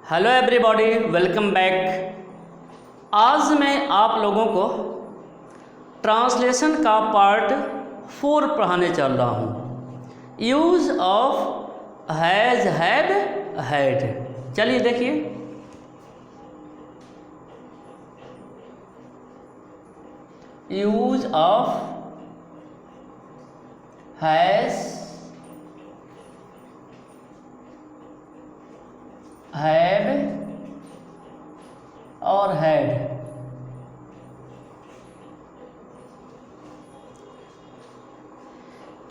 Hello everybody, welcome back. आज मैं आप लोगों को ट्रांसलेशन का पार्ट 4 पढ़ाने चल रहा हूँ। Use of has, had, had. चलिए देखिए, यूज़ ऑफ हैज़, हैड और had.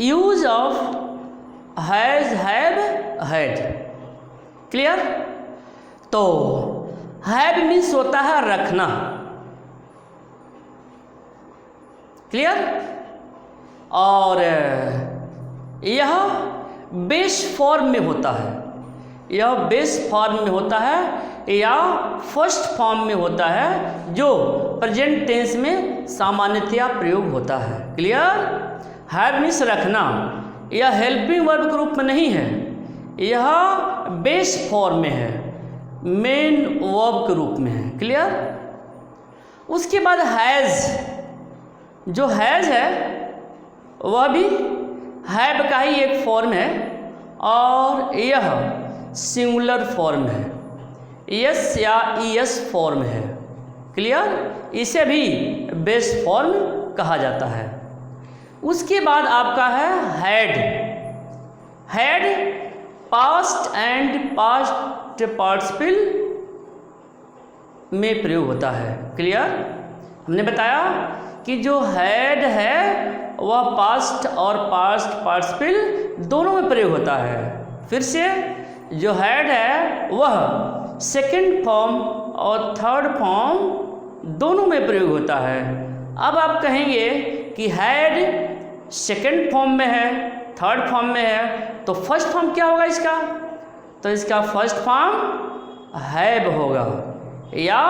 Use of has, have, had. Clear? तो हैव मीन्स होता है रखना। क्लियर? और यह बेस फॉर्म में होता है, यह बेस फॉर्म में होता है या फर्स्ट फॉर्म में होता है, जो प्रेजेंट टेंस में सामान्यतया प्रयोग होता है। क्लियर? हैव मीन्स रखना, यह हेल्पिंग वर्ब के रूप में नहीं है, यह बेस फॉर्म में है, मेन वर्ब के रूप में है। क्लियर? उसके बाद हैज़, जो हैज़ है वह भी हैव का ही एक फॉर्म है और यह सिंगुलर फॉर्म है, यस या ईएस फॉर्म है। क्लियर? इसे भी बेस फॉर्म कहा जाता है। उसके बाद आपका है had. Had passed and past participle में प्रयोग होता है। क्लियर? हमने बताया कि जो हैड है वह पास्ट और पास्ट पार्टिसिपल दोनों में प्रयोग होता है। फिर से, जो हैड है वह सेकंड फॉर्म और थर्ड फॉर्म दोनों में प्रयोग होता है। अब आप कहेंगे कि हैड सेकंड फॉर्म में है, थर्ड फॉर्म में है, तो फर्स्ट फॉर्म क्या होगा इसका? तो इसका फर्स्ट फॉर्म हैव होगा या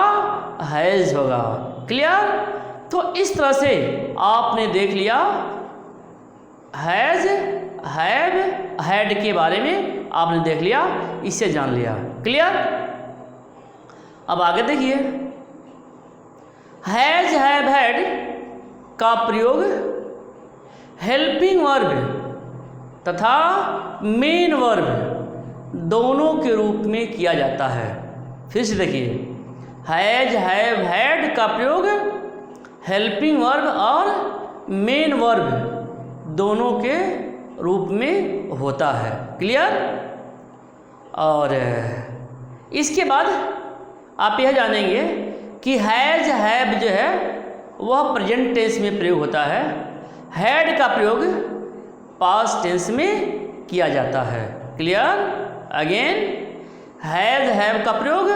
हैज होगा। क्लियर? तो इस तरह से आपने देख लिया हैज, हैव, हैड के बारे में आपने देख लिया, इससे जान लिया। क्लियर? अब आगे देखिए, हैज, हैव, हैड का प्रयोग हेल्पिंग वर्ब तथा मेन वर्ब दोनों के रूप में किया जाता है। फिर से देखिए, हैज, हैव, हैड का प्रयोग हेल्पिंग वर्ब और मेन वर्ब दोनों के रूप में होता है। क्लियर? और इसके बाद आप यह जानेंगे कि हैज, हैव जो है वह प्रेजेंट टेंस में प्रयोग होता है, हैड का प्रयोग पास्ट टेंस में किया जाता है। क्लियर? अगेन, हैज, हैव का प्रयोग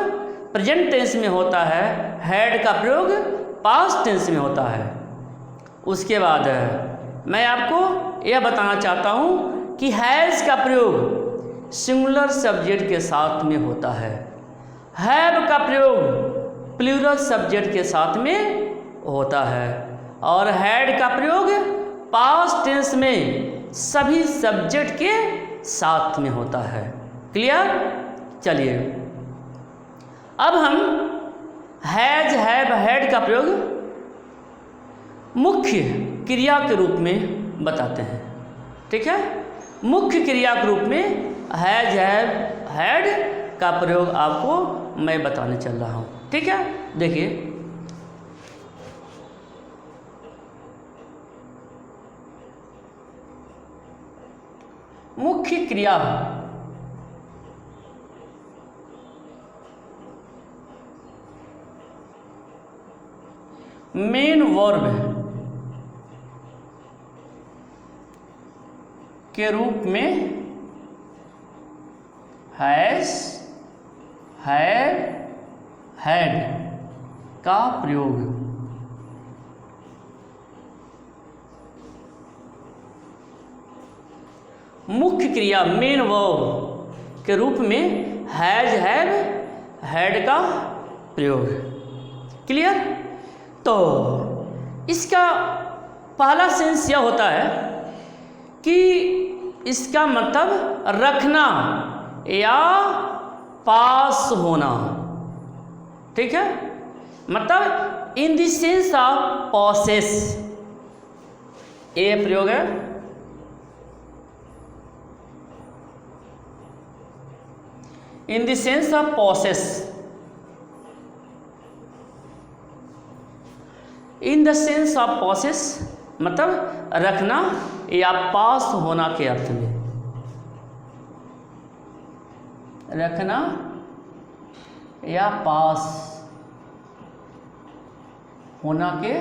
प्रेजेंट टेंस में होता है, हैड का प्रयोग पास्ट टेंस में होता है। उसके बाद मैं आपको यह बताना चाहता हूँ कि हैज़ का प्रयोग सिंगुलर सब्जेक्ट के साथ में होता है, हैव का प्रयोग प्लूरल सब्जेक्ट के साथ में होता है और हैड का प्रयोग पास्ट टेंस में सभी सब्जेक्ट के साथ में होता है। क्लियर? चलिए, अब हम हैज, हैव, हैड का प्रयोग मुख्य क्रिया के रूप में बताते हैं। ठीक है? मुख्य क्रिया के रूप में हैज, हैव, हैड का प्रयोग आपको मैं बताने चल रहा हूँ। ठीक है? देखिए, मुख्य क्रिया मेन वर्ब के रूप में हैज, हैव, हैड का प्रयोग मुख्य क्रिया मेन वर्ब के रूप में हैज, हैव, हैड का प्रयोग। क्लियर? तो इसका पहला सेंस यह होता है कि इसका मतलब रखना या पास होना, ठीक है, मतलब इन द सेंस ऑफ पॉसेस, ये प्रयोग है। इन the sense of possesses, in the sense of possesses मतलब रखना या पास होना के अर्थ में, रखना या पास होना के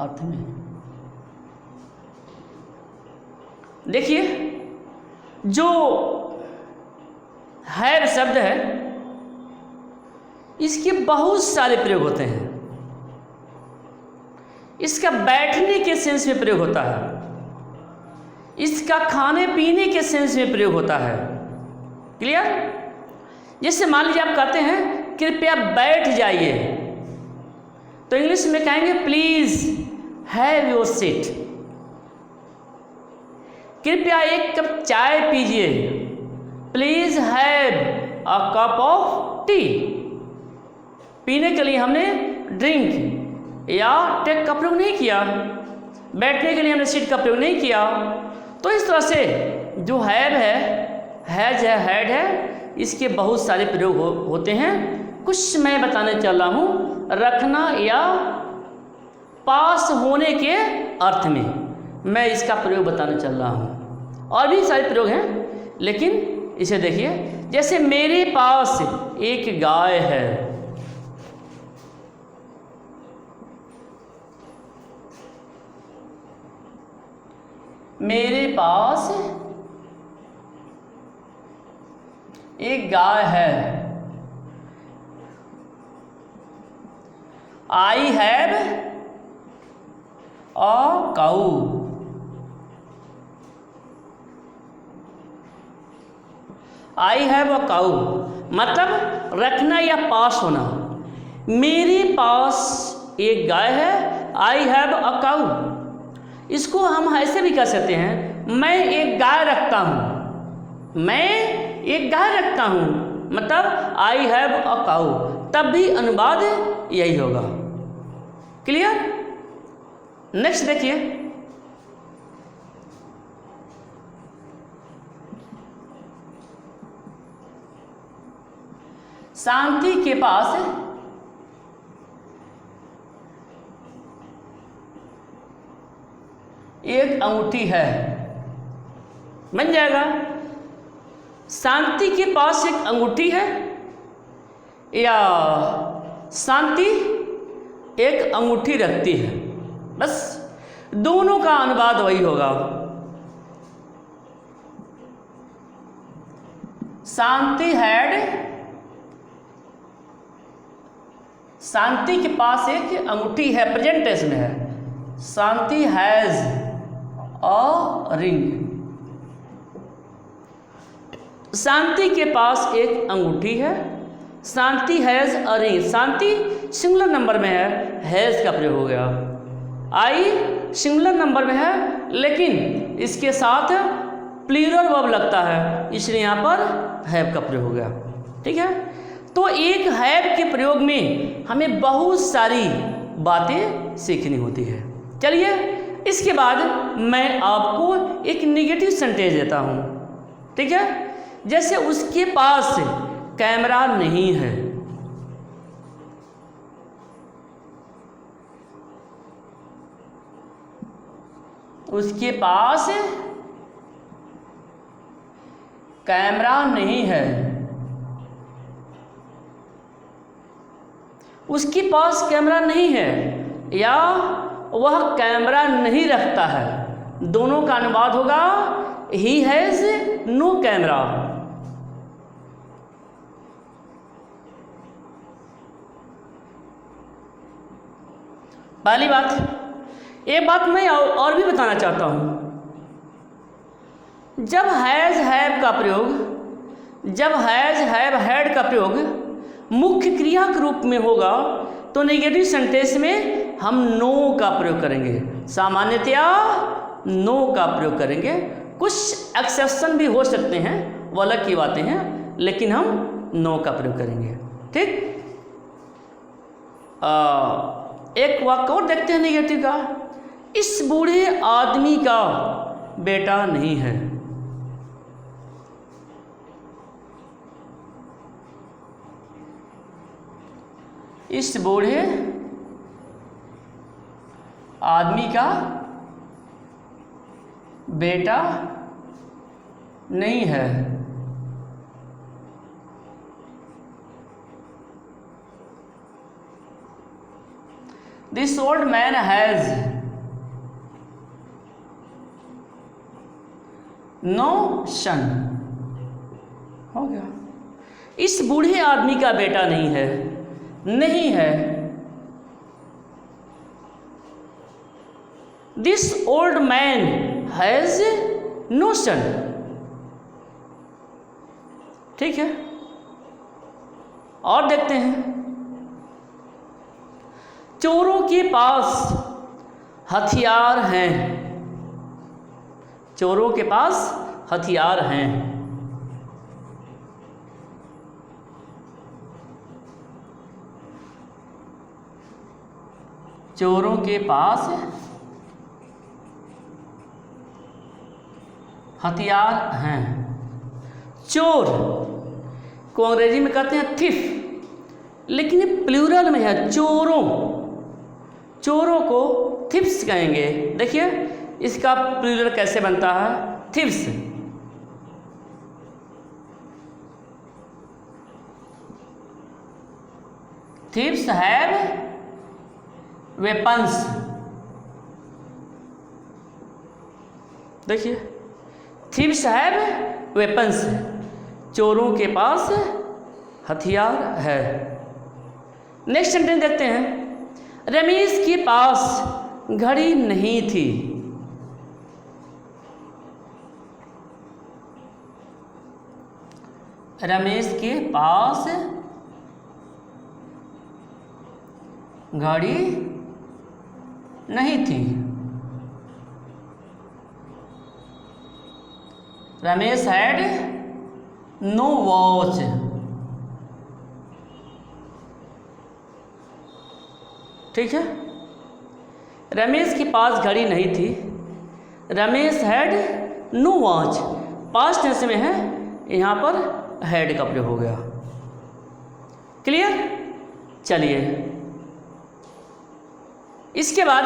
अर्थ में। देखिए, जो हैव शब्द है इसके बहुत सारे प्रयोग होते हैं। इसका बैठने के सेंस में प्रयोग होता है, इसका खाने पीने के सेंस में प्रयोग होता है। क्लियर? जैसे मान लीजिए आप कहते हैं कृपया बैठ जाइए, तो इंग्लिश में कहेंगे प्लीज हैव योर सीट। कृपया एक कप चाय पीजिए, please have a cup of T. पीने के लिए हमने ड्रिंक या टेक का प्रयोग नहीं किया, बैठने के लिए हमने सीट का प्रयोग नहीं किया। तो इस तरह से जो हैव है, हैज है, हैड है, इसके बहुत सारे प्रयोग होते हैं। कुछ मैं बताने चल रहा हूँ रखना या पास होने के अर्थ में, मैं इसका प्रयोग बताने चल रहा हूँ। और भी सारे प्रयोग हैं, लेकिन इसे देखिए, जैसे मेरे पास एक गाय है, मेरे पास एक गाय है। I have a cow. I have a काऊ मतलब रखना या पास होना। मेरे पास एक गाय है, आई हैव अ काऊ। इसको हम ऐसे भी कह सकते हैं, मैं एक गाय रखता हूँ, मैं एक गाय रखता हूँ, मतलब आई हैव अ काऊ, तब भी अनुवाद यही होगा। क्लियर? नेक्स्ट देखिए, शांति के पास एक अंगूठी है, बन जाएगा शांति के पास एक अंगूठी है, या शांति एक अंगूठी रखती है, बस दोनों का अनुवाद वही होगा। शांति हैड, शांति के पास एक अंगूठी है, प्रेजेंट टेंस में है। शांति हैज अ रिंग, शांति के पास एक अंगूठी है। Shanti has a ring, Shanti singular number में है, हैज का प्रयोग हो गया। आई सिंगुलर नंबर में है, लेकिन इसके साथ प्लूरल वर्ब लगता है, इसलिए यहाँ पर हैव का प्रयोग हो गया। ठीक है, तो एक हैव के प्रयोग में हमें बहुत सारी बातें सीखनी होती है। चलिए, इसके बाद मैं आपको एक नेगेटिव सेंटेंस देता हूँ, ठीक है। जैसे उसके पास कैमरा नहीं है, उसके पास कैमरा नहीं है, उसके पास कैमरा नहीं है, या वह कैमरा नहीं रखता है, दोनों का अनुवाद होगा ही हैज नो कैमरा। पहली बात, एक बात मैं और भी बताना चाहता हूं, जब हैज हैव का प्रयोग, जब हैज हैव हैड का प्रयोग मुख्य क्रिया के रूप में होगा, तो नेगेटिव सेंटेंस में हम नो का प्रयोग करेंगे, सामान्यतया नो का प्रयोग करेंगे। कुछ एक्सेप्शन भी हो सकते हैं, वो अलग की बातें हैं, लेकिन हम नो का प्रयोग करेंगे। ठीक, एक वाक्य और देखते हैं नेगेटिव का। इस बूढ़े आदमी का बेटा नहीं है। इस बूढ़े आदमी का बेटा नहीं है। This old man has no son। हो गया। इस बूढ़े आदमी का बेटा नहीं है, नहीं है। This old man has no son। ठीक है, और देखते हैं। चोरों के पास हथियार हैं। चोरों के पास हथियार हैं। चोरों के पास हथियार हैं। चोर को अंग्रेजी में कहते हैं थिफ, लेकिन ये प्लूरल में है। चोरों, चोरों को थिप्स कहेंगे। देखिए इसका प्लूरल कैसे बनता है, थिप्स। Thief's have weapons. देखिए थिप्स हैव वेपन्स, चोरों के पास हथियार है। नेक्स्ट सेंटेंस देखते हैं। रमेश के पास घड़ी नहीं थी। रमेश के पास घड़ी नहीं थी। Ramesh had no watch. ठीक है, रमेश के पास घड़ी नहीं थी। Ramesh had no watch, past tense में है, यहाँ पर हैड का प्रयोग हो गया। क्लियर? चलिए इसके बाद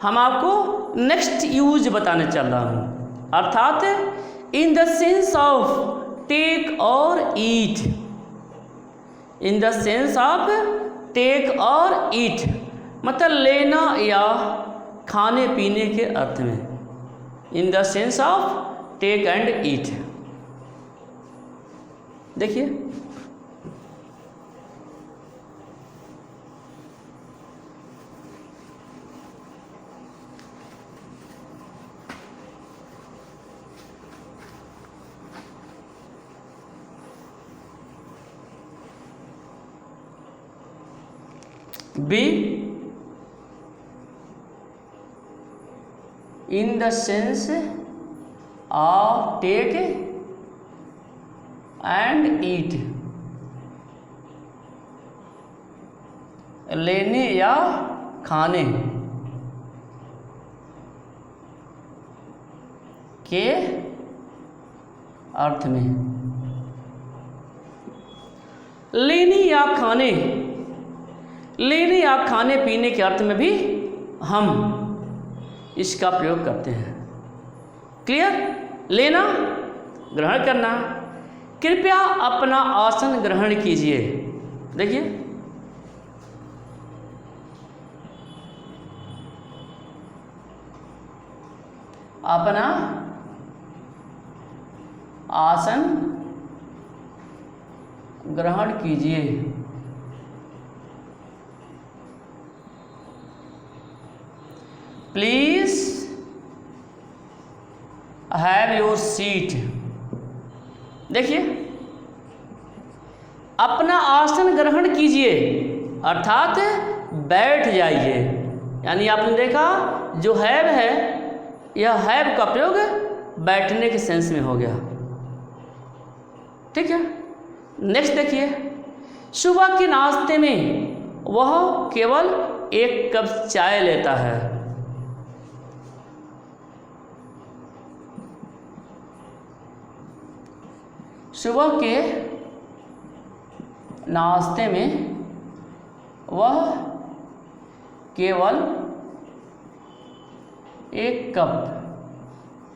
हम आपको नेक्स्ट यूज बताने चल रहा हूँ, अर्थात in the sense of take और eat. In the sense of take और ईट मतलब लेना या खाने पीने के अर्थ में। In the sense of take and eat. देखिए B in the sense of take and eat, लेने या खाने के अर्थ में। लेने या खाने, लेने या खाने पीने के अर्थ में भी हम इसका प्रयोग करते हैं। क्लियर? लेना, ग्रहण करना। कृपया अपना आसन ग्रहण कीजिए। देखिए अपना आसन ग्रहण कीजिए। Please have your seat. देखिए अपना आसन ग्रहण कीजिए अर्थात बैठ जाइए। यानी आपने देखा जो हैव है, यह हैव का प्रयोग बैठने के सेंस में हो गया। ठीक है। नेक्स्ट देखिए, सुबह के नाश्ते में वह केवल 1 कप चाय लेता है। सुबह के नाश्ते में वह केवल 1 कप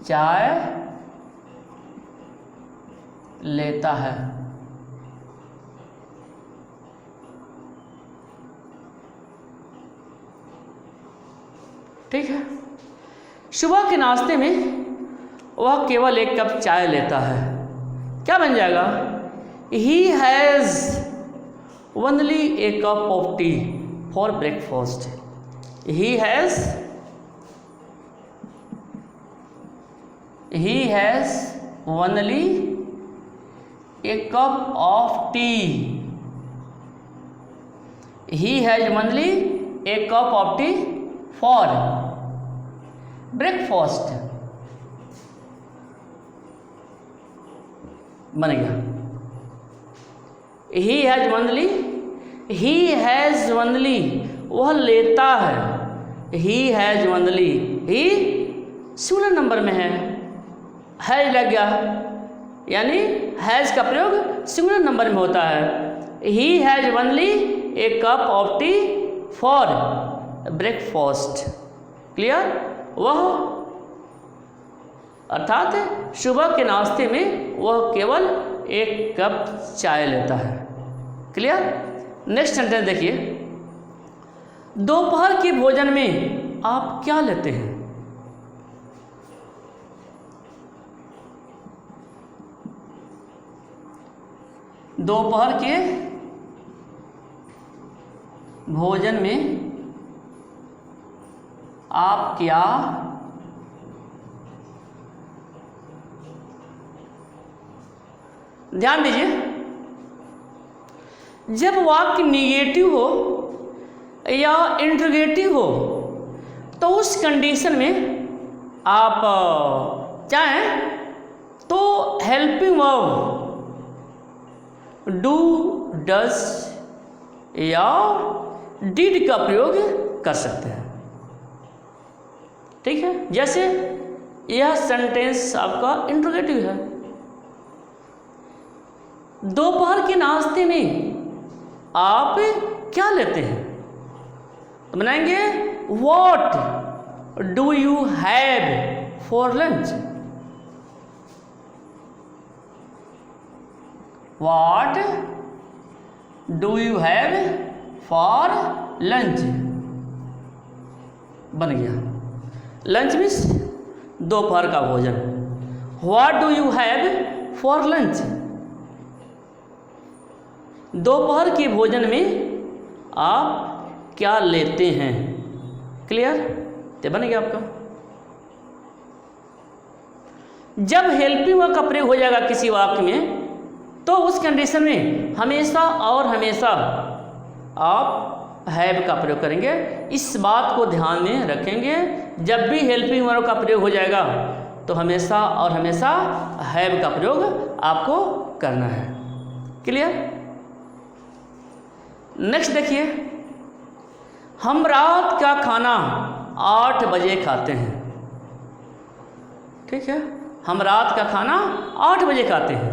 चाय लेता है। ठीक है, सुबह के नाश्ते में वह केवल 1 कप चाय लेता है। क्या बन जाएगा? He has only A cup of T for breakfast. He has only A cup of T. He has only A cup of T for breakfast बन गया। ही हैज़ ओनली वह लेता है। He has only, he singular number में है लग गया, यानी हैज़ का प्रयोग सिंगुलर नंबर में होता है। He has only A cup of T for breakfast. Clear? वह अर्थात सुबह के नाश्ते में वह केवल 1 कप चाय लेता है। क्लियर? नेक्स्ट सेंटेंस देखिए, दोपहर के भोजन में आप क्या लेते हैं? दोपहर के भोजन में आप क्या ध्यान दीजिए, जब वाक्य निगेटिव हो या इंट्रोगेटिव हो तो उस कंडीशन में आप चाहें तो हेल्पिंग वर्ब डू, डज या डिड का प्रयोग कर सकते हैं। ठीक है, जैसे यह सेंटेंस आपका इंट्रोगेटिव है। दोपहर के नाश्ते में आप क्या लेते हैं? तो बनाएंगे what do you have for lunch. What do you have for lunch बन गया। लंच मीन्स दोपहर का भोजन। What do you have for lunch, दोपहर के भोजन में आप क्या लेते हैं। क्लियर? तो बन गया आपका। जब हेल्पिंग वर्ब का प्रयोग हो जाएगा किसी वाक्य में तो उस कंडीशन में हमेशा और हमेशा आप हैव का प्रयोग करेंगे। इस बात को ध्यान में रखेंगे, जब भी हेल्पिंग वर्ब का प्रयोग हो जाएगा तो हमेशा और हमेशा हैव का प्रयोग आपको करना है। क्लियर? नेक्स्ट देखिए, हम रात का खाना 8 बजे खाते हैं। ठीक है, हम रात का खाना 8 बजे खाते हैं।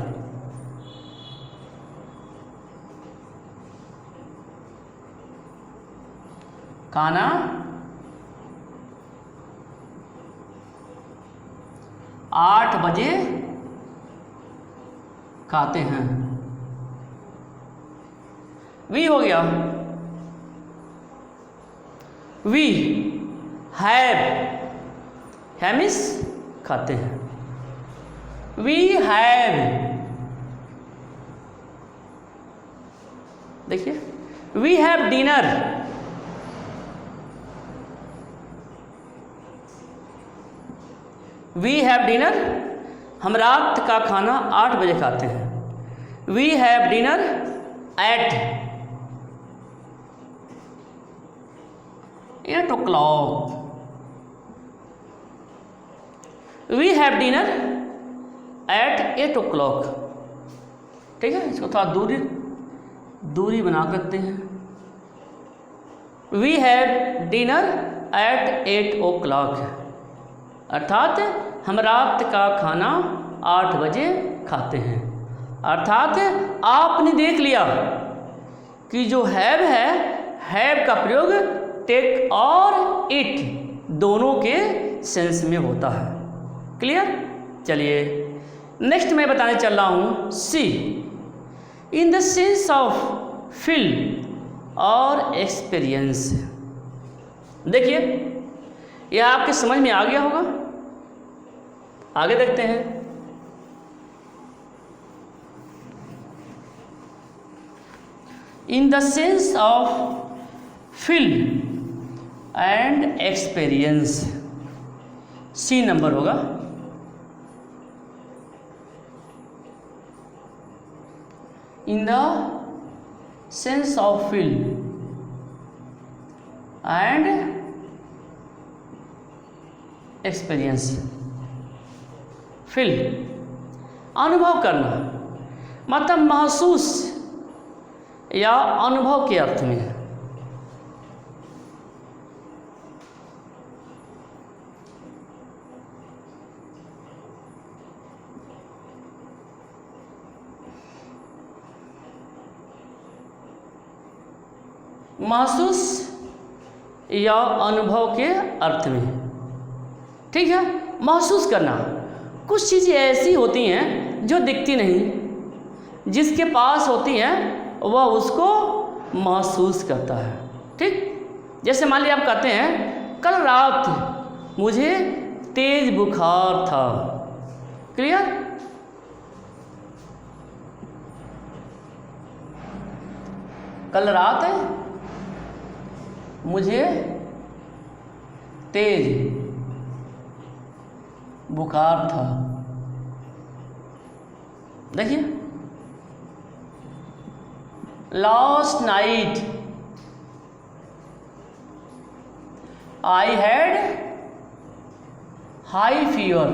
खाना 8 बजे खाते हैं। वी हो गया, वी हैव, हैमिस खाते हैं। वी हैव, देखिए we have dinner, we have dinner, हम रात का खाना 8 बजे खाते हैं। We have dinner at 8 o'clock। We have dinner at 8 o'clock। ठीक है, इसको थोड़ा दूरी बना कर रखते हैं। We have dinner at 8 o'clock, अर्थात हम रात का खाना 8 बजे खाते हैं। अर्थात आपने देख लिया कि जो हैव है, हैव का प्रयोग टेक और इट दोनों के सेंस में होता है। क्लियर? चलिए नेक्स्ट मैं बताने चल रहा हूँ C, in the sense of feel और एक्सपीरियंस। देखिए यह आपके समझ में आ गया होगा, आगे देखते हैं। In the sense of feel and experience, C number होगा। In the sense of feel and experience. Feel अनुभव करना, मतलब महसूस या अनुभव के अर्थ में। महसूस या अनुभव के अर्थ में, ठीक है। महसूस करना, कुछ चीज़ें ऐसी होती हैं जो दिखती नहीं, जिसके पास होती हैं वह उसको महसूस करता है। ठीक, जैसे मान लिया आप कहते हैं कल रात मुझे तेज बुखार था। क्लियर? कल रात मुझे तेज बुखार था। देखिए, last night I had high fever.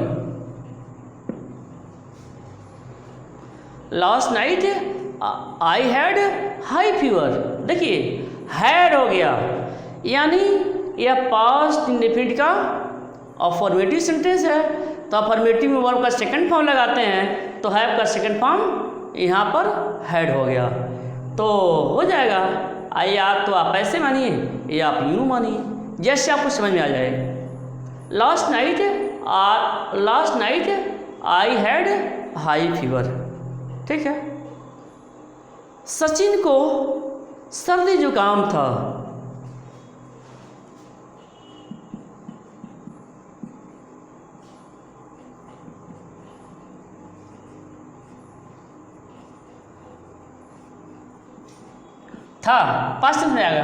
Last night I had high fever. देखिए हैड हो गया, यानी यह पास्ट इंडेफिनिट का अफर्मेटिव सेंटेंस है, तो अफर्मेटिव में वर्ब का सेकंड फॉर्म लगाते हैं, तो हैव का सेकंड फॉर्म यहाँ पर हैड हो गया, तो हो जाएगा। आइए आप तो आप ऐसे मानिए या आप यूँ मानिए, जैसे आपको समझ में आ जाए। Last night I had high fever. ठीक है। सचिन को सर्दी जुकाम था। पास्ट टेंस में आ गया।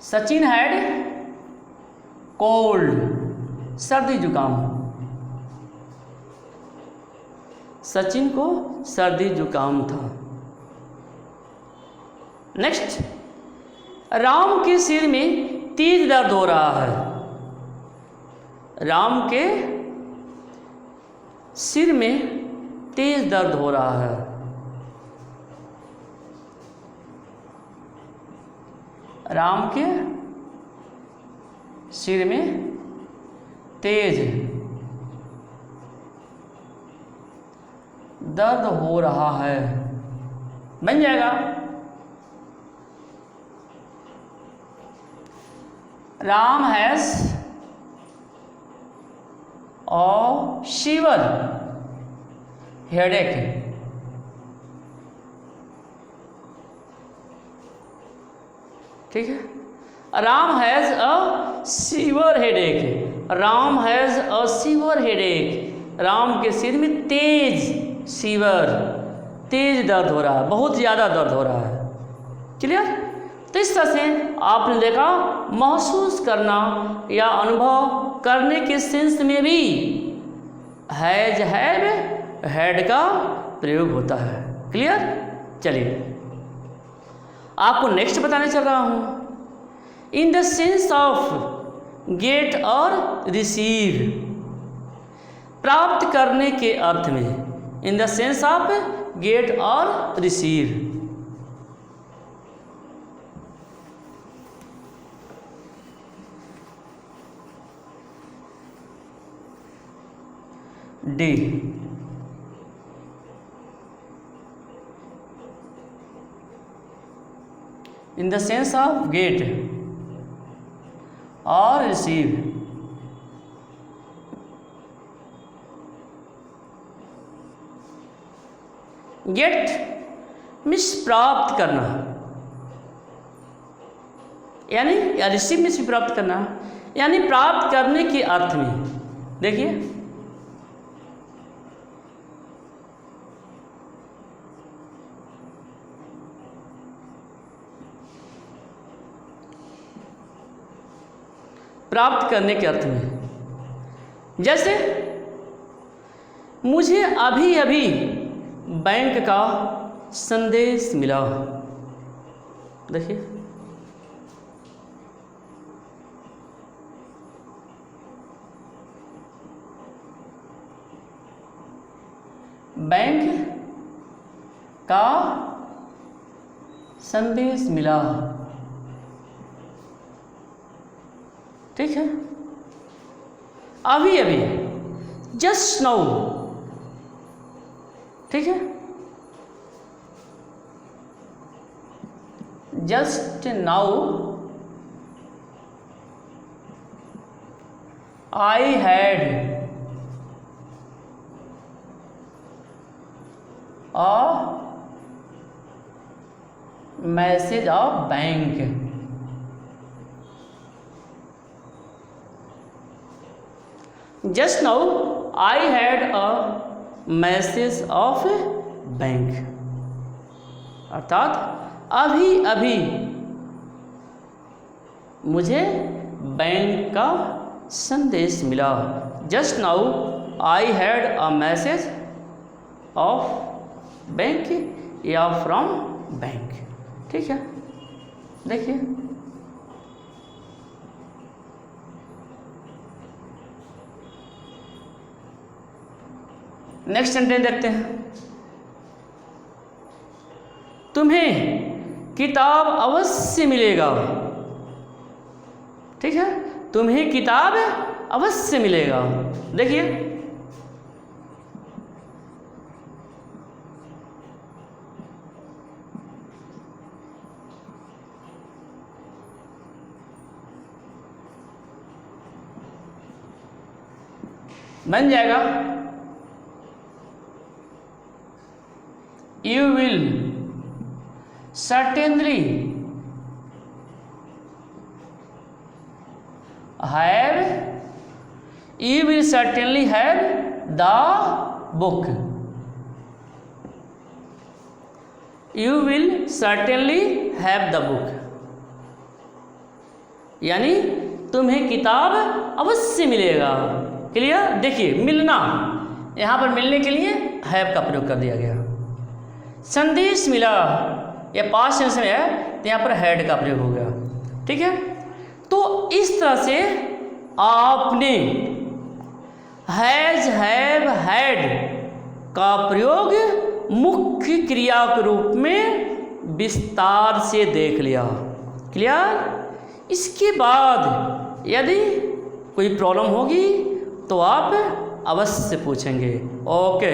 सचिन हैड कोल्ड, सर्दी जुकाम। सचिन को सर्दी जुकाम था। नेक्स्ट, राम के सिर में तेज दर्द हो रहा है। राम के सिर में तेज दर्द हो रहा है। राम के सिर में तेज दर्द हो रहा है, बन जाएगा। Ram has a severe headache. ठीक है। Ram has a severe headache. Ram has a severe headache. Ram के सिर में तेज, सीवियर, तेज दर्द हो रहा है, बहुत ज़्यादा दर्द हो रहा है। क्लियर? तो इस तरह से आपने देखा महसूस करना या अनुभव करने के सेंस में भी हैज, हैव, हैड का प्रयोग होता है। क्लियर? चलिए आपको नेक्स्ट बताने चल रहा हूं। In the sense of get और रिसीव। प्राप्त करने के अर्थ में, in the sense of get और receive. D, in the sense of get और रिसीव। गेट मीन्स प्राप्त करना, यानी या रिसीव मीन्स प्राप्त करना, यानी प्राप्त करने के अर्थ में। देखिए प्राप्त करने के अर्थ में, जैसे मुझे अभी अभी बैंक का संदेश मिला। देखिए बैंक का संदेश मिला, ठीक है। अभी अभी, जस्ट नाउ, ठीक है। Just now I had a message of bank. Just now I had a message of bank, अर्थात अभी अभी मुझे बैंक का संदेश मिला। Just now I had a message of bank या from बैंक, ठीक है। देखिए नेक्स्ट सेंटेंस देखते हैं। तुम्हें किताब अवश्य मिलेगा, ठीक है। तुम्हें किताब अवश्य मिलेगा। देखिए बन जाएगा you will certainly have the book। You will certainly have the book, यानी तुम्हें किताब अवश्य मिलेगा। क्लियर। देखिए मिलना, यहाँ पर मिलने के लिए हैव का प्रयोग कर दिया गया। संदेश मिला, ये पास्ट टेंस में है तो यहाँ पर हैड का प्रयोग हो गया, ठीक है। तो इस तरह से आपने हैज, हैव, हैड का प्रयोग मुख्य क्रिया के रूप में विस्तार से देख लिया। क्लियर। इसके बाद यदि कोई प्रॉब्लम होगी तो आप अवश्य पूछेंगे। ओके।